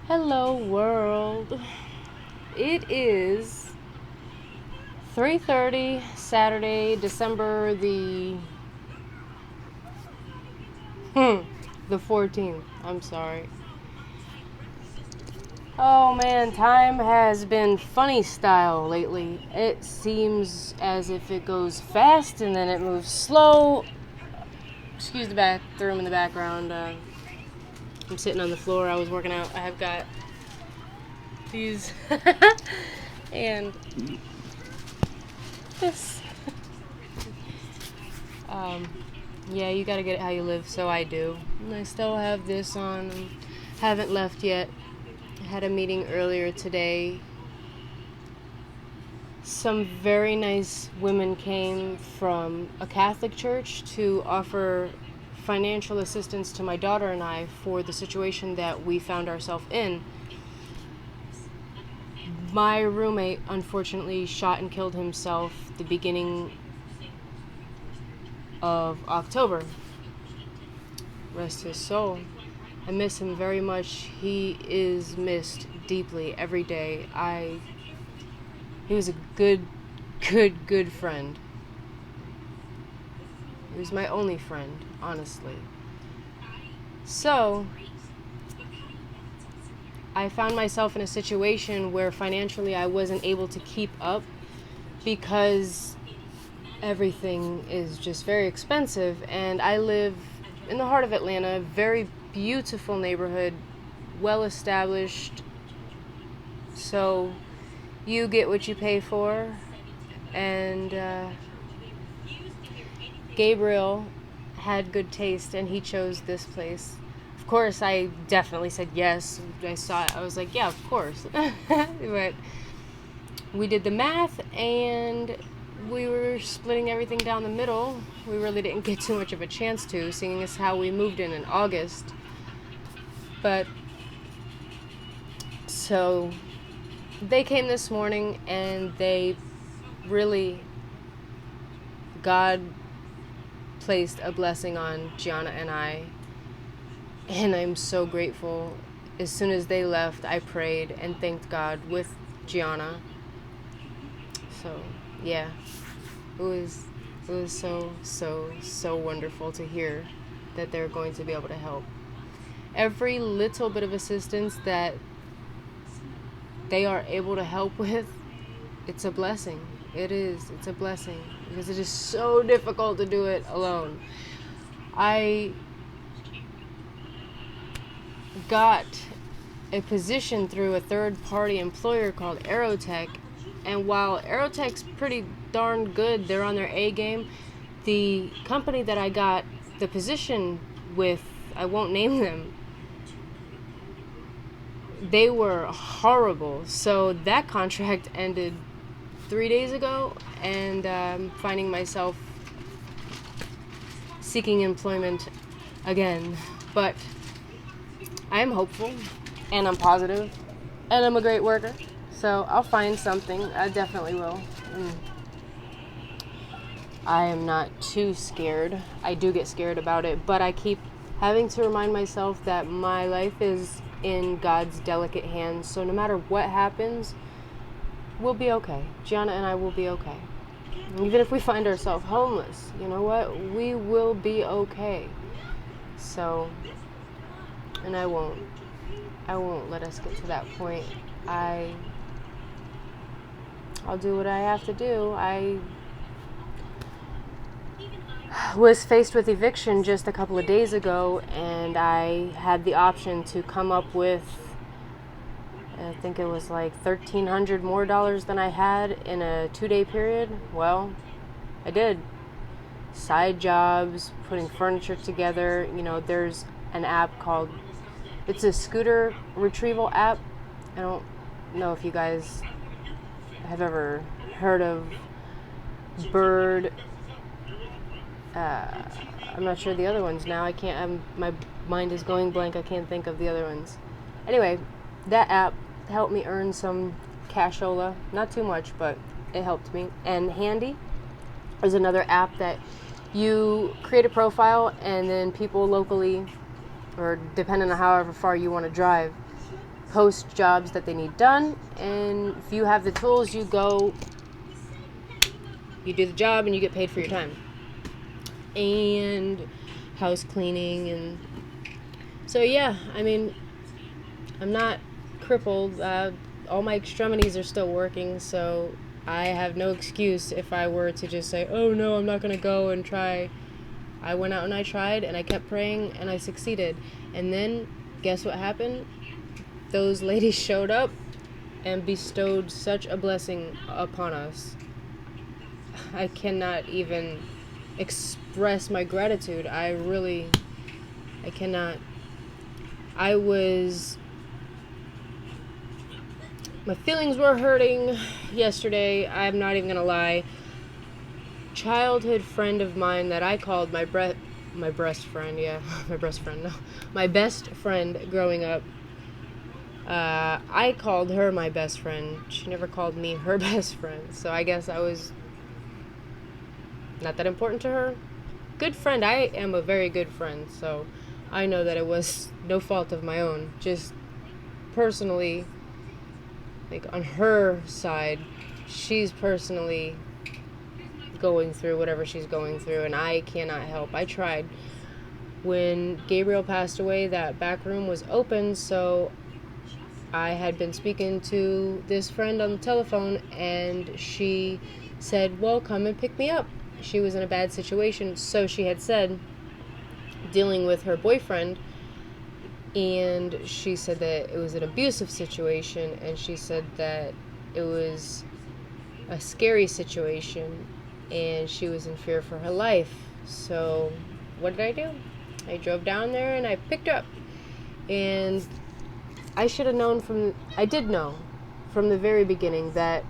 Hello world. It is 3:30 Saturday, December the 14th. I'm sorry. Oh man, time has been funny style lately. It seems as if it goes fast and then it moves slow. Excuse the bathroom in the background. I'm sitting on the floor. I was working out. I have got these and this. Yeah, you gotta get it how you live, so I do. And I still have this on. Haven't left yet. I had a meeting earlier today. Some very nice women came from a Catholic church to offer financial assistance to my daughter and I for the situation that we found ourselves in. My roommate unfortunately shot and killed himself the beginning of October. Rest his soul. I miss him very much. He is missed deeply every day. He was a good friend. He was my only friend, honestly. So, I found myself in a situation where financially I wasn't able to keep up because everything is just very expensive, and I live in the heart of Atlanta, very beautiful neighborhood, well established, so you get what you pay for. And Gabriel had good taste and he chose this place. Of course, I definitely said yes. I saw it, I was like, yeah, of course. But we did the math and we were splitting everything down the middle. We really didn't get too much of a chance to, seeing as how we moved in August. But so they came this morning and they really, God placed a blessing on Gianna and I, and I'm so grateful. As soon as they left, I prayed and thanked God with Gianna. So yeah, it was so wonderful to hear that they're going to be able to help. Every little bit of assistance that they are able to help with, it's a blessing. It's a blessing, because it is so difficult to do it alone. I got a position through a third-party employer called Aerotech, and while Aerotech's pretty darn good, they're on their A game, the company that I got the position with, I won't name them, they were horrible. So that contract ended 3 days ago, and I'm finding myself seeking employment again. But I am hopeful, and I'm positive, and I'm a great worker. So I'll find something. I definitely will. I am not too scared. I do get scared about it, but I keep having to remind myself that my life is in God's delicate hands. So no matter what happens, we'll be okay. Gianna and I will be okay. Even if we find ourselves homeless, you know what? We will be okay. So, and I won't let us get to that point. I'll do what I have to do. I was faced with eviction just a couple of days ago, and I had the option to come up with, I think it was like $1,300 more than I had in a 2-day period. Well, I did. Side jobs, putting furniture together. You know, there's an app called, it's a scooter retrieval app. I don't know if you guys have ever heard of Bird. I'm not sure the other ones now. My mind is going blank. I can't think of the other ones. Anyway, that app helped me earn some cashola. Not too much, but it helped me. And Handy is another app that you create a profile, and then people locally, or depending on however far you want to drive, post jobs that they need done, and if you have the tools, you go, you do the job, and you get paid for your time. And house cleaning, and so yeah, I mean, I'm not crippled. All my extremities are still working, so I have no excuse if I were to just say, oh no, I'm not going to go and try. I went out and I tried, and I kept praying, and I succeeded. And then, guess what happened? Those ladies showed up and bestowed such a blessing upon us. I cannot even express my gratitude. I cannot. My feelings were hurting yesterday. I'm not even gonna lie. Childhood friend of mine that I called my best friend growing up. I called her my best friend. She never called me her best friend. So I guess I was not that important to her. Good friend. I am a very good friend. So I know that it was no fault of my own. Just personally, like on her side, she's personally going through whatever she's going through, and I cannot help. I tried. When Gabriel passed away, that back room was open, so I had been speaking to this friend on the telephone, and she said, well, come and pick me up. She was in a bad situation, so she had said, dealing with her boyfriend, and she said that it was an abusive situation, and she said that it was a scary situation, and she was in fear for her life. So what did I do? I drove down there and I picked her up. And I should have known I did know from the very beginning that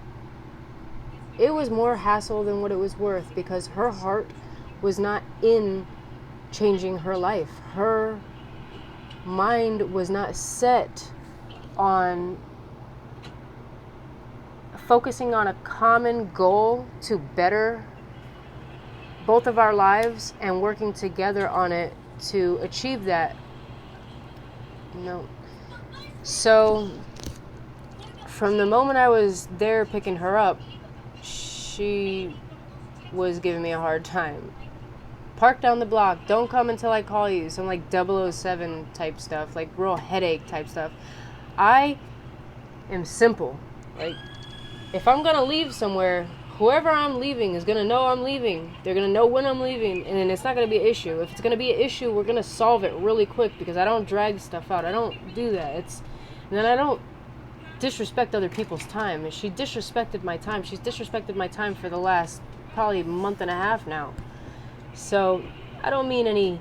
it was more hassle than what it was worth, because her heart was not in changing her life. Her mind was not set on focusing on a common goal to better both of our lives and working together on it to achieve that. No. So from the moment I was there picking her up, she was giving me a hard time. Park down the block, don't come until I call you. Some like 007 type stuff, like real headache type stuff. I am simple. Like, if I'm gonna leave somewhere, whoever I'm leaving is gonna know I'm leaving. They're gonna know when I'm leaving, and it's not gonna be an issue. If it's gonna be an issue, we're gonna solve it really quick, because I don't drag stuff out. I don't do that. And then I don't disrespect other people's time. And she disrespected my time. She's disrespected my time for the last probably month and a half now. So I don't mean any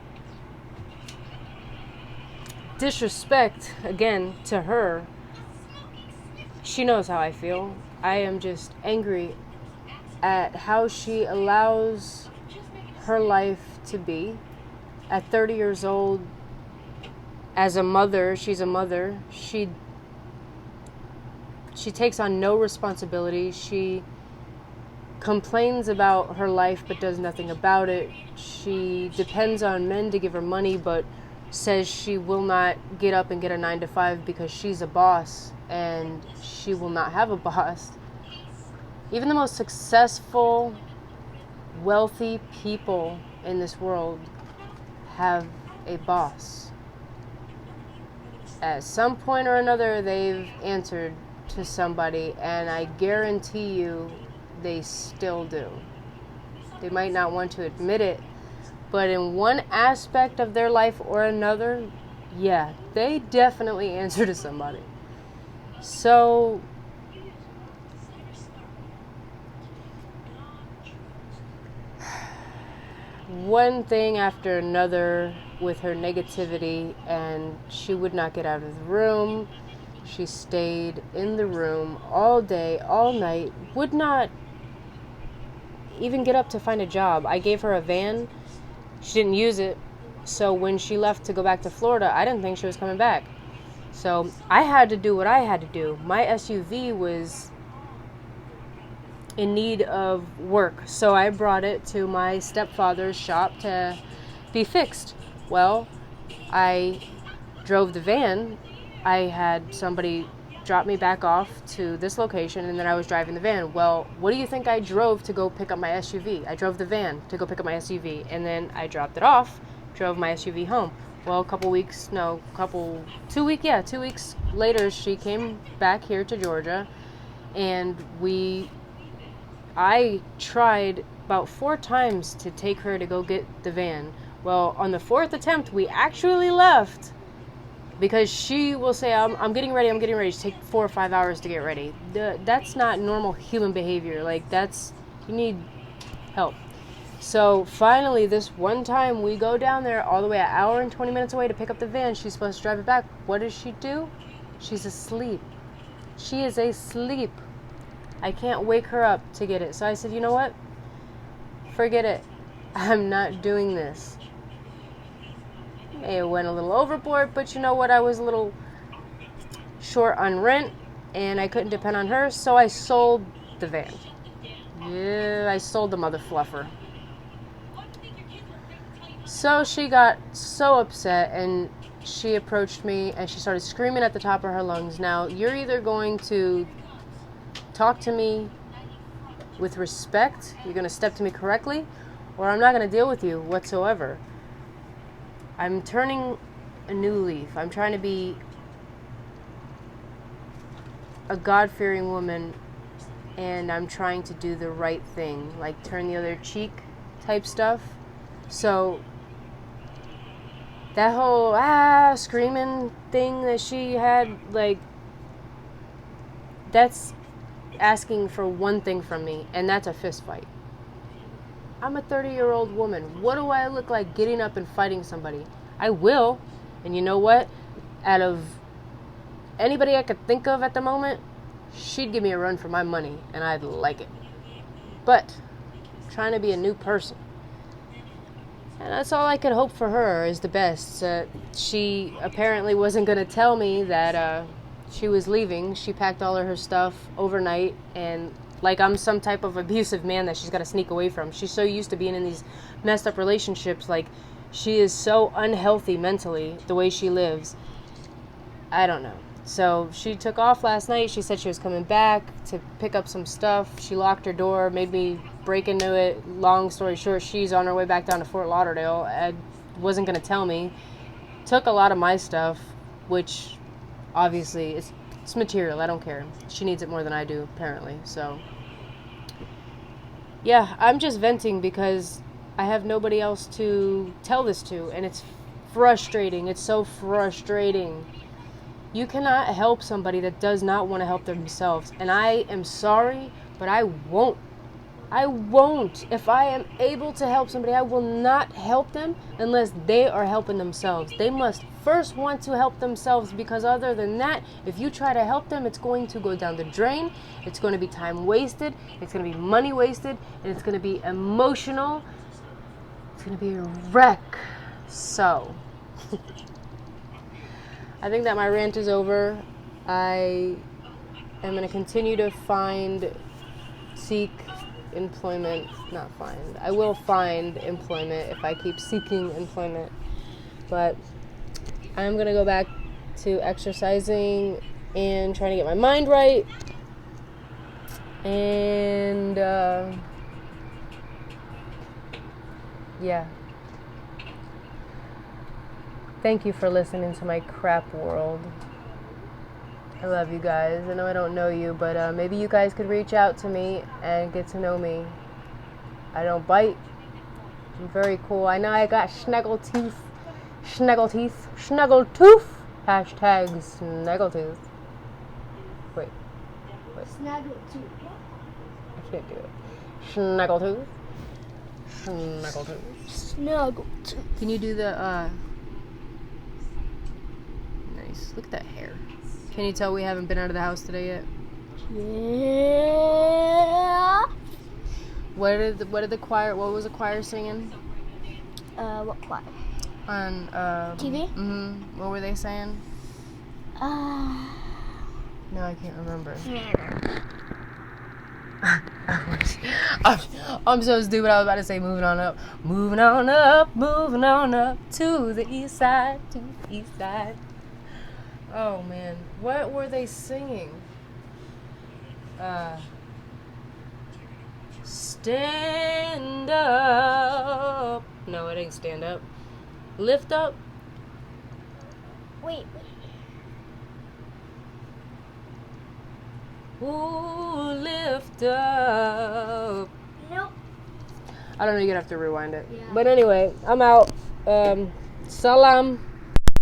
disrespect again to her. She knows how I feel. I am just angry at how she allows her life to be. At 30 years old, as a mother, she's a mother. She takes on no responsibility. She complains about her life but does nothing about it. She depends on men to give her money, but says she will not get up and get a 9-to-5 because she's a boss, and she will not have a boss. Even the most successful, wealthy people in this world have a boss. At some point or another, they've answered to somebody, and I guarantee you they still do. They might not want to admit it, but in one aspect of their life or another, yeah, they definitely answer to somebody. So one thing after another with her negativity, and she would not get out of the room. She stayed in the room all day, all night, would not even get up to find a job. I gave her a van. She didn't use it. So when she left to go back to Florida, I didn't think she was coming back. So I had to do what I had to do. My SUV was in need of work, so I brought it to my stepfather's shop to be fixed. Well, I drove the van I had somebody drop me back off to this location, and then I was driving the van. Well, what do you think I drove to go pick up my SUV? I drove the van to go pick up my SUV, and then I dropped it off, drove my SUV home. Well, 2 weeks later, she came back here to Georgia, and I tried about 4 times to take her to go get the van. Well, on the 4th attempt, we actually left. Because she will say, I'm getting ready. It takes 4 or 5 hours to get ready. That's not normal human behavior. Like, you need help. So finally, this one time, we go down there all the way an hour and 20 minutes away to pick up the van. She's supposed to drive it back. What does she do? She's asleep. She is asleep. I can't wake her up to get it. So I said, you know what? Forget it. I'm not doing this. It went a little overboard, but you know what? I was a little short on rent, and I couldn't depend on her, so I sold the van. Yeah, I sold the mother fluffer. So she got so upset, and she approached me, and she started screaming at the top of her lungs. Now, you're either going to talk to me with respect, you're going to step to me correctly, or I'm not going to deal with you whatsoever. I'm turning a new leaf. I'm trying to be a God-fearing woman, and I'm trying to do the right thing, like turn the other cheek type stuff. So that whole screaming thing that she had, like, that's asking for one thing from me, and that's a fist fight. I'm a 30-year-old woman. What do I look like getting up and fighting somebody? I will. And you know what? Out of anybody I could think of at the moment, she'd give me a run for my money, and I'd like it. But I'm trying to be a new person. And that's all I could hope for her is the best. She apparently wasn't going to tell me that she was leaving. She packed all of her stuff overnight, and like I'm some type of abusive man that she's got to sneak away from. She's so used to being in these messed up relationships. Like, she is so unhealthy mentally, the way she lives. I don't know. So she took off last night. She said she was coming back to pick up some stuff. She locked her door, made me break into it. Long story short, she's on her way back down to Fort Lauderdale. I wasn't going to tell me. Took a lot of my stuff, which obviously it's material. I don't care. She needs it more than I do, apparently. So yeah, I'm just venting because I have nobody else to tell this to, and it's frustrating. It's so frustrating. You cannot help somebody that does not want to help themselves. And I am sorry, but I won't. I won't. If I am able to help somebody, I will not help them unless they are helping themselves. They must first want to help themselves, because other than that, if you try to help them, it's going to go down the drain. It's going to be time wasted. It's going to be money wasted. And it's going to be emotional. It's going to be a wreck. So I think that my rant is over. I am going to continue to seek employment, not find. I will find employment if I keep seeking employment. But I'm going to go back to exercising and trying to get my mind right. And, yeah. Thank you for listening to my crap world. I love you guys. I know I don't know you, but maybe you guys could reach out to me and get to know me. I don't bite. I'm very cool. I know I got snaggletooth. Hashtag snaggletooth. Wait. Snaggletooth. I can't do it. Snaggletooth. Snaggletooth. Can you do the, nice. Look at that hair. Can you tell we haven't been out of the house today yet? Yeah. What was the choir singing? What choir? On, TV? Mm-hmm. What were they saying? No, I can't remember. I'm so stupid. I was about to say moving on up to the east side, Oh man, what were they singing? Stand up. No, it ain't stand up. Lift up. Wait. Ooh, lift up. Nope. I don't know, you're gonna have to rewind it. Yeah. But anyway, I'm out. Salam.